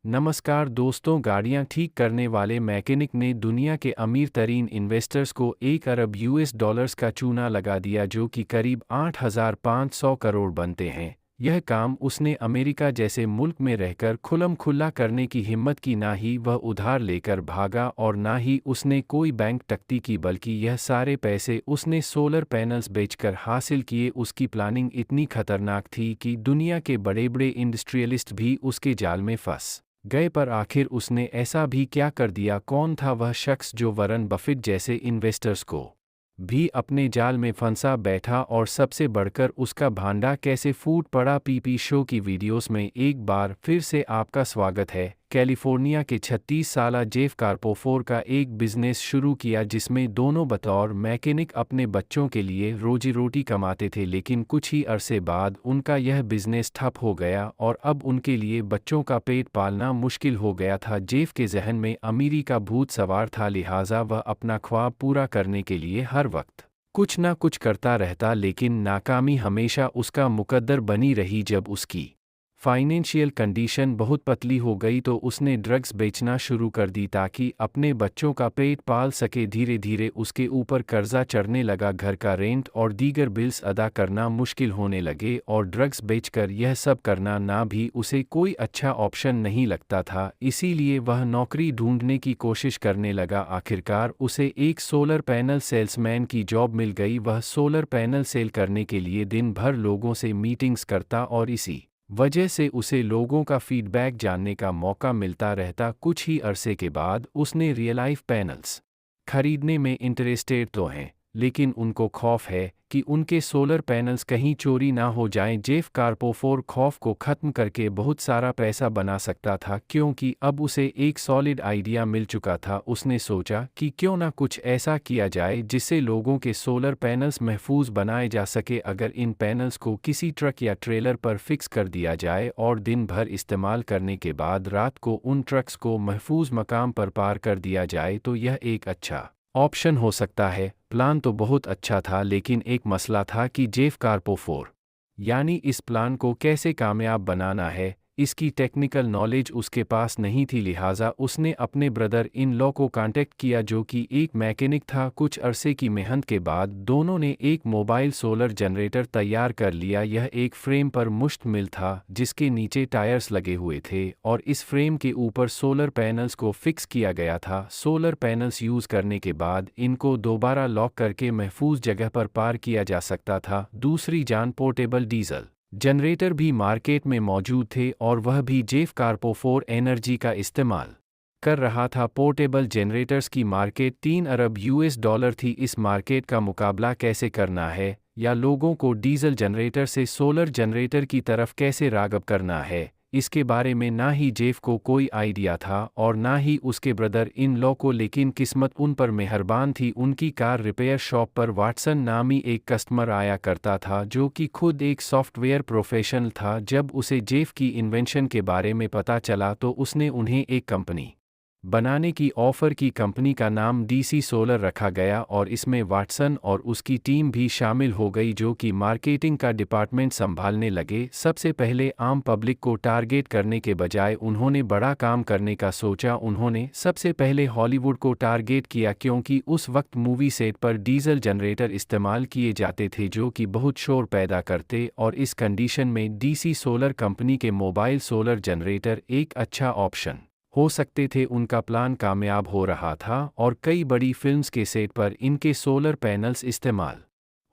नमस्कार दोस्तों, गाड़ियां ठीक करने वाले मैकेनिक ने दुनिया के अमीर तरीन इन्वेस्टर्स को 1 अरब यूएस डॉलर्स का चूना लगा दिया, जो कि करीब 8,500 करोड़ बनते हैं। यह काम उसने अमेरिका जैसे मुल्क में रहकर खुल्लम खुल्ला करने की हिम्मत की। ना ही वह उधार लेकर भागा और ना ही उसने कोई बैंक टकती की, बल्कि यह सारे पैसे उसने सोलर पैनल्स बेचकर हासिल किए। उसकी प्लानिंग इतनी खतरनाक थी कि दुनिया के बड़े बड़े इंडस्ट्रियलिस्ट भी उसके जाल में फंस गए। पर आखिर उसने ऐसा भी क्या कर दिया? कौन था वह शख्स जो वरन बफेट जैसे इन्वेस्टर्स को भी अपने जाल में फंसा बैठा, और सबसे बढ़कर उसका भांडा कैसे फूट पड़ा? पीपी शो की वीडियोस में एक बार फिर से आपका स्वागत है। कैलिफोर्निया के 36 साला जेफ कार्पोफोर का एक बिजनेस शुरू किया जिसमें दोनों बतौर मैकेनिक अपने बच्चों के लिए रोजी रोटी कमाते थे, लेकिन कुछ ही अरसे बाद उनका यह बिजनेस ठप हो गया और अब उनके लिए बच्चों का पेट पालना मुश्किल हो गया था। जेफ के जहन में अमीरी का भूत सवार था, लिहाजा वह अपना ख्वाब पूरा करने के लिए हर वक्त कुछ ना कुछ करता रहता, लेकिन नाकामी हमेशा उसका मुकद्दर बनी रही। जब उसकी फाइनेंशियल कंडीशन बहुत पतली हो गई तो उसने ड्रग्स बेचना शुरू कर दी ताकि अपने बच्चों का पेट पाल सके। धीरे धीरे उसके ऊपर कर्जा चढ़ने लगा, घर का रेंट और दीगर बिल्स अदा करना मुश्किल होने लगे, और ड्रग्स बेचकर यह सब करना ना भी उसे कोई अच्छा ऑप्शन नहीं लगता था। इसीलिए वह नौकरी ढूंढने की कोशिश करने लगा। आखिरकार उसे एक सोलर पैनल सेल्समैन की जॉब मिल गई। वह सोलर पैनल सेल करने के लिए दिन भर लोगों से मीटिंग्स करता और इसी वजह से उसे लोगों का फीडबैक जानने का मौका मिलता रहता। कुछ ही अरसे के बाद उसने रियलाइफ पैनल्स खरीदने में इंटरेस्टेड तो हैं, लेकिन उनको खौफ है कि उनके सोलर पैनल्स कहीं चोरी ना हो जाएं। जेफ कार्पोफोर खौफ को ख़त्म करके बहुत सारा पैसा बना सकता था, क्योंकि अब उसे एक सॉलिड आइडिया मिल चुका था। उसने सोचा कि क्यों ना कुछ ऐसा किया जाए जिससे लोगों के सोलर पैनल्स महफूज बनाए जा सके। अगर इन पैनल्स को किसी ट्रक या ट्रेलर पर फिक्स कर दिया जाए और दिन भर इस्तेमाल करने के बाद रात को उन ट्रक्स को महफूज मकाम पर पार कर दिया जाए, तो यह एक अच्छा ऑप्शन हो सकता है। प्लान तो बहुत अच्छा था, लेकिन एक मसला था कि जेफ कार्पोफोर यानी इस प्लान को कैसे कामयाब बनाना है, इसकी टेक्निकल नॉलेज उसके पास नहीं थी। लिहाजा उसने अपने ब्रदर इन लॉ को कांटेक्ट किया, जो कि एक मैकेनिक था। कुछ अरसे की मेहनत के बाद दोनों ने एक मोबाइल सोलर जनरेटर तैयार कर लिया। यह एक फ्रेम पर मुश्तमिल था जिसके नीचे टायर्स लगे हुए थे, और इस फ्रेम के ऊपर सोलर पैनल्स को फिक्स किया गया था। सोलर पैनल्स यूज़ करने के बाद इनको दोबारा लॉक करके महफूज जगह पर पार किया जा सकता था। दूसरी जान पोर्टेबल डीजल जनरेटर भी मार्केट में मौजूद थे, और वह भी जेफ कार्पोफोर एनर्जी का इस्तेमाल कर रहा था। पोर्टेबल जनरेटर्स की मार्केट 3 अरब यूएस डॉलर थी। इस मार्केट का मुकाबला कैसे करना है, या लोगों को डीजल जनरेटर से सोलर जनरेटर की तरफ कैसे राग़ब करना है, इसके बारे में ना ही जेफ को कोई आइडिया था और ना ही उसके ब्रदर इन लॉ को। लेकिन किस्मत उन पर मेहरबान थी। उनकी कार रिपेयर शॉप पर वाटसन नामी एक कस्टमर आया करता था, जो कि खुद एक सॉफ्टवेयर प्रोफेशनल था। जब उसे जेफ की इन्वेंशन के बारे में पता चला तो उसने उन्हें एक कंपनी बनाने की ऑफ़र की। कंपनी का नाम डीसी सोलर रखा गया, और इसमें वाटसन और उसकी टीम भी शामिल हो गई, जो कि मार्केटिंग का डिपार्टमेंट संभालने लगे। सबसे पहले आम पब्लिक को टारगेट करने के बजाय उन्होंने बड़ा काम करने का सोचा। उन्होंने सबसे पहले हॉलीवुड को टारगेट किया, क्योंकि उस वक्त मूवी सेट पर डीजल जनरेटर इस्तेमाल किए जाते थे जो कि बहुत शोर पैदा करते, और इस कंडीशन में डीसी सोलर कंपनी के मोबाइल सोलर जनरेटर एक अच्छा ऑप्शन हो सकते थे। उनका प्लान कामयाब हो रहा था और कई बड़ी फिल्म्स के सेट पर इनके सोलर पैनल्स इस्तेमाल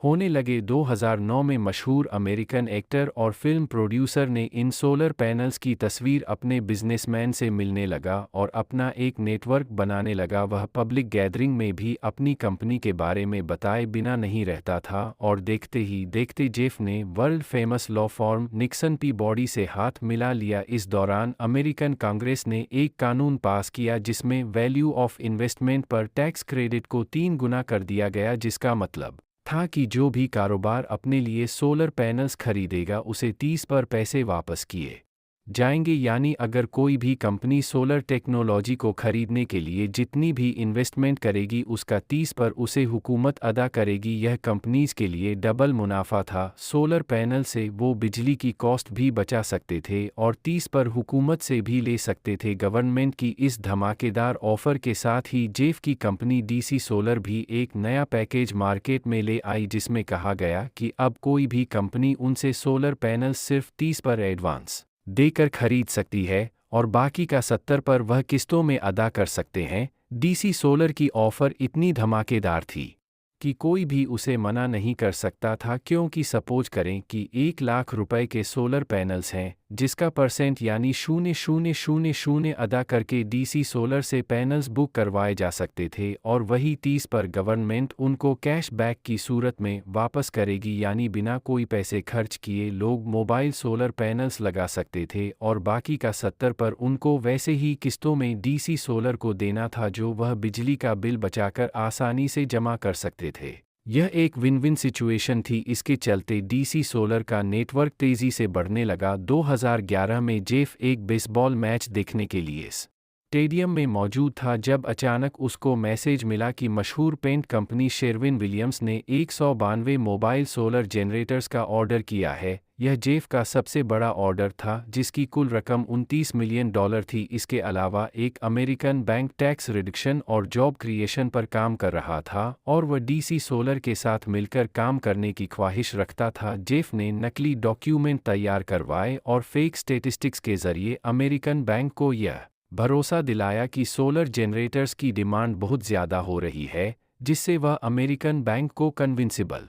होने लगे। 2009 में मशहूर अमेरिकन एक्टर और फिल्म प्रोड्यूसर ने इन सोलर पैनल्स की तस्वीर अपने बिजनेसमैन से मिलने लगा और अपना एक नेटवर्क बनाने लगा। वह पब्लिक गैदरिंग में भी अपनी कंपनी के बारे में बताए बिना नहीं रहता था, और देखते ही देखते जेफ ने world famous law form Nixon Peabody से हाथ मिला लिया। इस दौरान अमेरिकन कांग्रेस ने एक कानून पास किया जिसमें वैल्यू ऑफ इन्वेस्टमेंट पर टैक्स क्रेडिट को 3 गुना कर दिया गया, जिसका मतलब था कि जो भी कारोबार अपने लिए सोलर पैनल्स खरीदेगा उसे 30 पर पैसे वापस किए जाएंगे। यानी अगर कोई भी कंपनी सोलर टेक्नोलॉजी को खरीदने के लिए जितनी भी इन्वेस्टमेंट करेगी उसका 30 पर उसे हुकूमत अदा करेगी। यह कंपनीज के लिए डबल मुनाफा था। सोलर पैनल से वो बिजली की कॉस्ट भी बचा सकते थे और 30 पर हुकूमत से भी ले सकते थे। गवर्नमेंट की इस धमाकेदार ऑफर के साथ ही जेफ की कंपनी डीसी सोलर भी एक नया पैकेज मार्केट में ले आई जिसमें कहा गया कि अब कोई भी कंपनी उनसे सोलर पैनल सिर्फ 30 पर एडवांस देकर खरीद सकती है और बाकी का 70 पर वह किस्तों में अदा कर सकते हैं। डीसी सोलर की ऑफर इतनी धमाकेदार थी कि कोई भी उसे मना नहीं कर सकता था, क्योंकि सपोज करें कि 1 लाख रुपए के सोलर पैनल्स हैं जिसका परसेंट यानी 0,000 अदा करके डीसी सोलर से पैनल्स बुक करवाए जा सकते थे और वही 30 पर गवर्नमेंट उनको कैश बैक की सूरत में वापस करेगी। यानी बिना कोई पैसे खर्च किए लोग मोबाइल सोलर पैनल्स लगा सकते थे और बाकी का 70 पर उनको वैसे ही किस्तों में डीसी सोलर को देना था जो वह बिजली का बिल बचाकर आसानी से जमा कर सकते थे। यह एक विन विन सिचुएशन थी। इसके चलते डीसी सोलर का नेटवर्क तेजी से बढ़ने लगा। 2011 में जेफ एक बेसबॉल मैच देखने के लिए स्टेडियम में मौजूद था जब अचानक उसको मैसेज मिला कि मशहूर पेंट कंपनी शेरविन विलियम्स ने 192 मोबाइल सोलर जनरेटर्स का ऑर्डर किया है। यह जेफ का सबसे बड़ा ऑर्डर था जिसकी कुल रकम $29 मिलियन थी। इसके अलावा एक अमेरिकन बैंक टैक्स रिडक्शन और जॉब क्रिएशन पर काम कर रहा था और वह डीसी सोलर के साथ मिलकर काम करने की ख्वाहिश रखता था। जेफ ने नकली डॉक्यूमेंट तैयार करवाए और फेक स्टेटिस्टिक्स के जरिए अमेरिकन बैंक को यह भरोसा दिलाया कि सोलर जनरेटर्स की डिमांड बहुत ज़्यादा हो रही है, जिससे वह अमेरिकन बैंक को कन्विंसिबल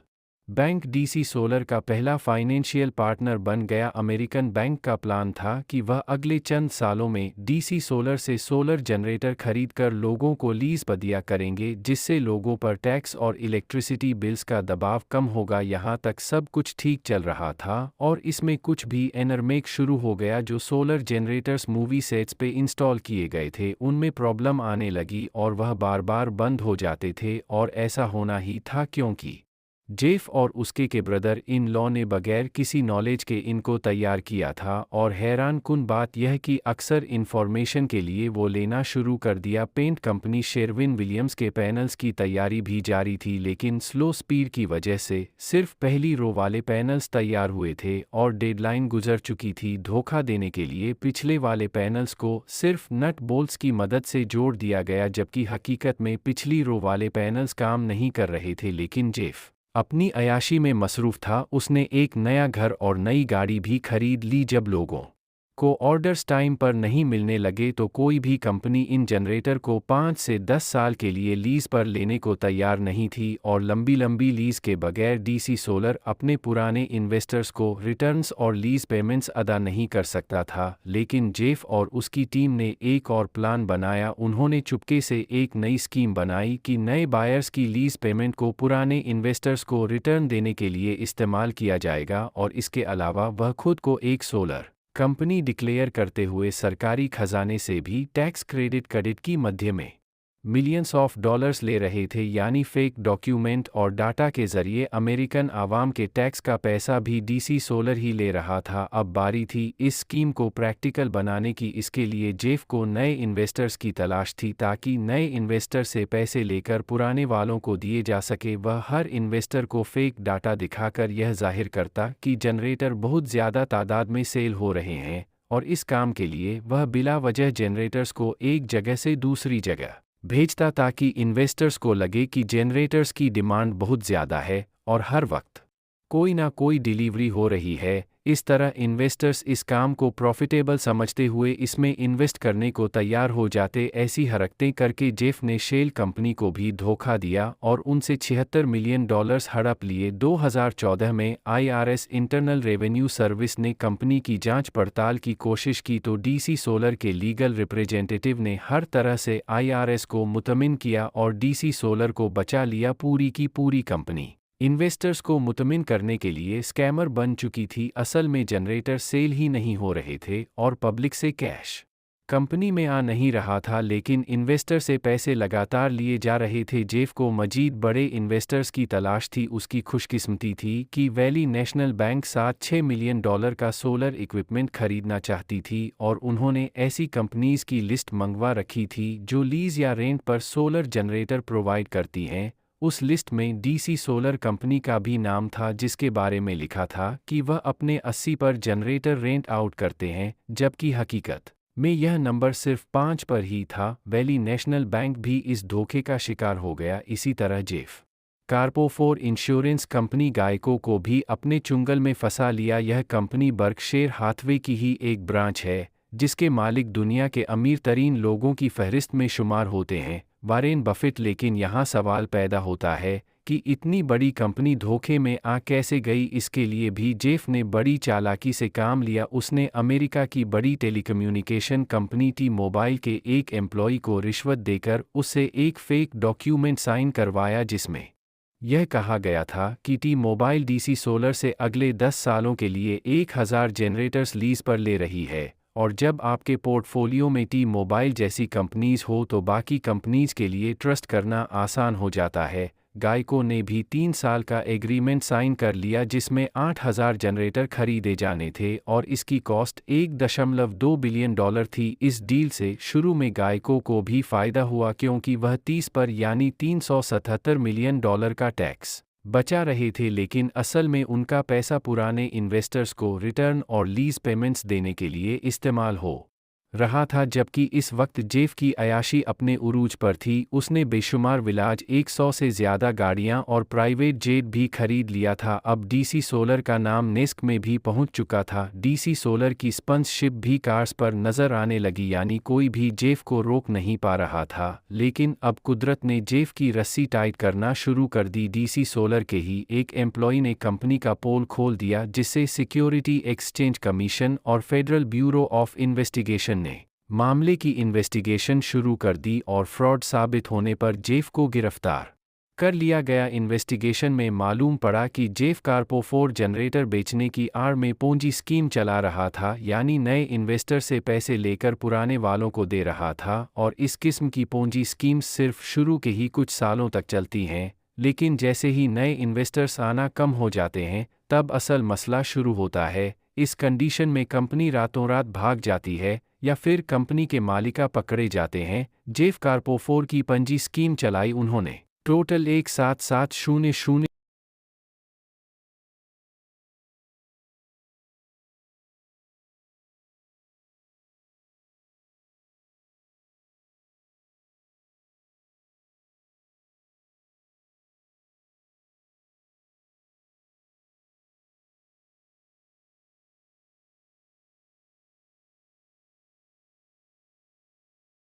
बैंक डीसी सोलर का पहला फाइनेंशियल पार्टनर बन गया। अमेरिकन बैंक का प्लान था कि वह अगले चंद सालों में डीसी सोलर से सोलर जनरेटर खरीदकर लोगों को लीज पर दिया करेंगे, जिससे लोगों पर टैक्स और इलेक्ट्रिसिटी बिल्स का दबाव कम होगा। यहाँ तक सब कुछ ठीक चल रहा था और इसमें कुछ भी एनरमेक शुरू हो गया। जो सोलर जनरेटर्स मूवी सेट्स पे इंस्टॉल किए गए थे उनमें प्रॉब्लम आने लगी और वह बार बार बंद हो जाते थे और ऐसा होना ही था क्योंकि जेफ और उसके के ब्रदर इन लॉ ने बगैर किसी नॉलेज के इनको तैयार किया था। और हैरान कुन बात यह कि अक्सर इन्फॉर्मेशन के लिए वो लेना शुरू कर दिया। पेंट कंपनी शेरविन विलियम्स के पैनल्स की तैयारी भी जारी थी, लेकिन स्लो स्पीड की वजह से सिर्फ पहली रो वाले पैनल्स तैयार हुए थे और डेडलाइन गुजर चुकी थी। धोखा देने के लिए पिछले वाले पैनल्स को सिर्फ नट बोल्ट्स की मदद से जोड़ दिया गया, जबकि हकीकत में पिछली रो वाले पैनल्स काम नहीं कर रहे थे। लेकिन जेफ अपनी अयाशी में मसरूफ था। उसने एक नया घर और नई गाड़ी भी खरीद ली। जब लोगों को ऑर्डर्स टाइम पर नहीं मिलने लगे तो कोई भी कंपनी इन जनरेटर को 5 से 10 साल के लिए लीज पर लेने को तैयार नहीं थी और लंबी लंबी लीज के बगैर डीसी सोलर अपने पुराने इन्वेस्टर्स को रिटर्न्स और लीज पेमेंट्स अदा नहीं कर सकता था। लेकिन जेफ और उसकी टीम ने एक और प्लान बनाया। उन्होंने चुपके से एक नई स्कीम बनाई कि नए बायर्स की लीज पेमेंट को पुराने इन्वेस्टर्स को रिटर्न देने के लिए इस्तेमाल किया जाएगा और इसके अलावा वह खुद को एक सोलर कंपनी डिक्लेयर करते हुए सरकारी खजाने से भी टैक्स क्रेडिट की मध्य में मिलियंस ऑफ डॉलर्स ले रहे थे। यानी फेक डॉक्यूमेंट और डाटा के जरिए अमेरिकन आवाम के टैक्स का पैसा भी डीसी सोलर ही ले रहा था। अब बारी थी इस स्कीम को प्रैक्टिकल बनाने की। इसके लिए जेफ को नए इन्वेस्टर्स की तलाश थी ताकि नए इन्वेस्टर से पैसे लेकर पुराने वालों को दिए जा सके। वह हर इन्वेस्टर को फेक डाटा दिखाकर यह जाहिर करता कि जनरेटर बहुत ज़्यादा तादाद में सेल हो रहे हैं और इस काम के लिए वह बिला वजह जनरेटर्स को एक जगह से दूसरी जगह भेजता ताकि इन्वेस्टर्स को लगे कि जनरेटर्स की डिमांड बहुत ज़्यादा है और हर वक्त कोई ना कोई डिलीवरी हो रही है। इस तरह इन्वेस्टर्स इस काम को प्रॉफिटेबल समझते हुए इसमें इन्वेस्ट करने को तैयार हो जाते। ऐसी हरकतें करके जेफ ने शेल कंपनी को भी धोखा दिया और उनसे $76 मिलियन हड़प लिए। 2014 में IRS इंटरनल रेवेन्यू सर्विस ने कंपनी की जांच पड़ताल की कोशिश की तो डीसी सोलर के लीगल रिप्रेजेंटेटिव ने हर तरह से IRS को मुतमिन किया और डीसी सोलर को बचा लिया। पूरी की पूरी कंपनी इन्वेस्टर्स को मुतमिन करने के लिए स्कैमर बन चुकी थी। असल में जनरेटर सेल ही नहीं हो रहे थे और पब्लिक से कैश कंपनी में आ नहीं रहा था, लेकिन इन्वेस्टर से पैसे लगातार लिए जा रहे थे। जेफ को मजीद बड़े इन्वेस्टर्स की तलाश थी। उसकी खुशकिस्मती थी कि वैली नेशनल बैंक $6 मिलियन का सोलर इक्विपमेंट खरीदना चाहती थी और उन्होंने ऐसी कंपनीज की लिस्ट मंगवा रखी थी जो लीज या रेंट पर सोलर जनरेटर प्रोवाइड करती हैं। उस लिस्ट में डीसी सोलर कंपनी का भी नाम था, जिसके बारे में लिखा था कि वह अपने 80 पर जनरेटर रेंट आउट करते हैं, जबकि हकीकत में यह नंबर सिर्फ 5 पर ही था। वैली नेशनल बैंक भी इस धोखे का शिकार हो गया। इसी तरह जेफ कार्पोफोर इंश्योरेंस कंपनी गायको को भी अपने चुंगल में फंसा लिया। यह कंपनी बर्कशेर हाथवे की ही एक ब्रांच है, जिसके मालिक दुनिया के अमीर तरीन लोगों की फहरिस्त में शुमार होते हैं, वारेन बफेट। लेकिन यहाँ सवाल पैदा होता है कि इतनी बड़ी कंपनी धोखे में आ कैसे गई। इसके लिए भी जेफ ने बड़ी चालाकी से काम लिया। उसने अमेरिका की बड़ी टेलीकम्युनिकेशन कंपनी टी मोबाइल के एक एम्प्लॉय को रिश्वत देकर उससे एक फेक डॉक्यूमेंट साइन करवाया, जिसमें यह कहा गया था कि टी मोबाइल डीसी सोलर से अगले 10 सालों के लिए 1000 जनरेटर्स लीज पर ले रही है, और जब आपके पोर्टफोलियो में टी मोबाइल जैसी कंपनीज हो तो बाकी कंपनीज के लिए ट्रस्ट करना आसान हो जाता है। गायको ने भी 3 साल का एग्रीमेंट साइन कर लिया, जिसमें 8000 जनरेटर खरीदे जाने थे और इसकी कॉस्ट $1.2 बिलियन थी। इस डील से शुरू में गायको को भी फायदा हुआ, क्योंकि वह 30 पर यानी $377 मिलियन का टैक्स बचा रहे थे, लेकिन असल में उनका पैसा पुराने इन्वेस्टर्स को रिटर्न और लीज पेमेंट्स देने के लिए इस्तेमाल हो रहा था। जबकि इस वक्त जेफ की अयाशी अपने उरूज पर थी। उसने बेशुमार विलाज, 100 से ज़्यादा गाड़ियां और प्राइवेट जेट भी खरीद लिया था। अब डीसी सोलर का नाम नेस्क में भी पहुंच चुका था। डीसी सोलर की स्पॉन्सरशिप भी कार्स पर नजर आने लगी, यानी कोई भी जेफ को रोक नहीं पा रहा था। लेकिन अब कुदरत ने जेफ की रस्सी टाइट करना शुरू कर दी। डीसी सोलर के ही एक एम्प्लॉय ने कंपनी का पोल खोल दिया, जिससे सिक्योरिटी एक्सचेंज कमीशन और फेडरल ब्यूरो ऑफ इन्वेस्टिगेशन ने मामले की इन्वेस्टिगेशन शुरू कर दी और फ्रॉड साबित होने पर जेफ को गिरफ्तार कर लिया गया। इन्वेस्टिगेशन में मालूम पड़ा कि जेफ कार्पोफोर जनरेटर बेचने की आड़ में पोंजी स्कीम चला रहा था, यानी नए इन्वेस्टर से पैसे लेकर पुराने वालों को दे रहा था। और इस किस्म की पोंजी स्कीम्स सिर्फ शुरू के ही कुछ सालों तक चलती हैं, लेकिन जैसे ही नए इन्वेस्टर्स आना कम हो जाते हैं, तब असल मसला शुरू होता है। इस कंडीशन में कंपनी रातों रात भाग जाती है या फिर कंपनी के मालिका पकड़े जाते हैं। जेफ कार्पोफोर की पंजी स्कीम चलाई उन्होंने। टोटल 17700